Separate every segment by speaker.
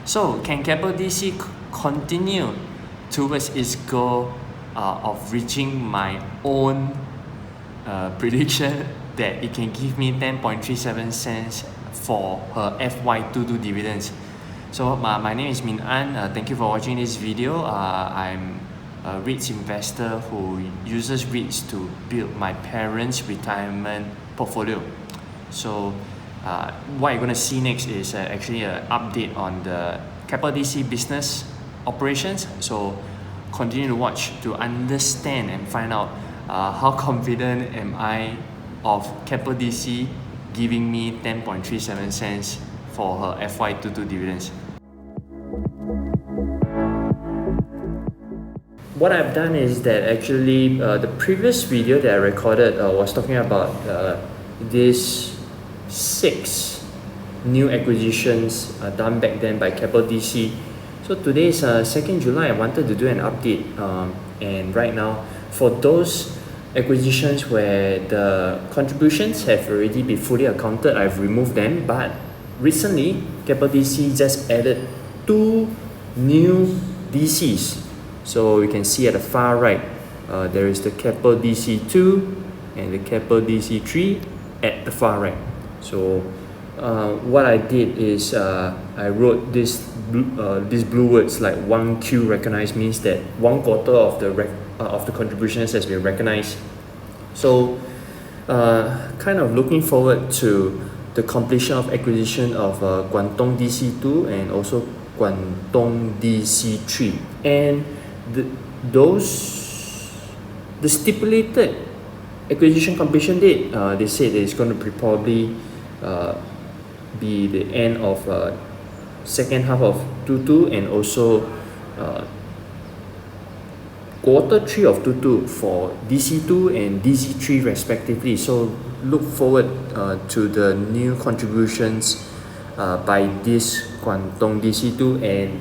Speaker 1: So can Keppel DC continue towards its goal of reaching my own prediction that it can give me 10.37 cents for her FY22 dividends? So my name is Min An. Thank you for watching this video. I'm a REITs investor who uses REITs to build my parents' retirement portfolio. So what you're going to see next is actually an update on the Keppel DC business operations. So continue to watch to understand and find out how confident am I of Keppel DC giving me 10.37 cents for her FY22 dividends. What I've done is that actually the previous video that I recorded was talking about these 6 new acquisitions done back then by Keppel DC. So today is 2nd July. I wanted to do an update, and right now for those acquisitions where the contributions have already been fully accounted, I've removed them. But recently Keppel DC just added 2 new DCs. So you can see at the far right there is the Keppel DC 2 and the Keppel DC 3 at the far right. So what I did is I wrote these blue words like 1Q recognized, means that 1/4 of the contributions has been recognized. So kind of looking forward to the completion of acquisition of Guangdong DC 2 and also Guangdong DC 3, and the stipulated acquisition completion date, they said that it's going to probably be the end of second half of 22 and also quarter 3 of 22 for DC2 and DC3 respectively. So look forward to the new contributions by this Guangdong DC2. And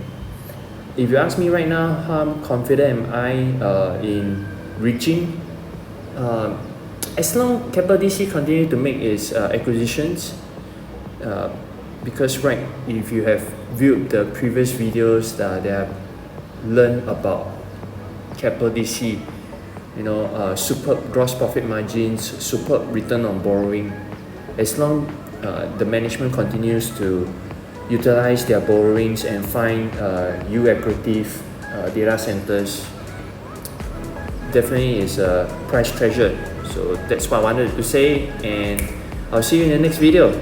Speaker 1: if you ask me right now, how confident am I in reaching? As long Keppel DC continue to make its acquisitions, because right, if you have viewed the previous videos that I have learned about Keppel DC, superb gross profit margins, superb return on borrowing. As long the management continues to utilize their borrowings and find accretive data centers, definitely is a price treasure. So that's what I wanted to say, and I'll see you in the next video.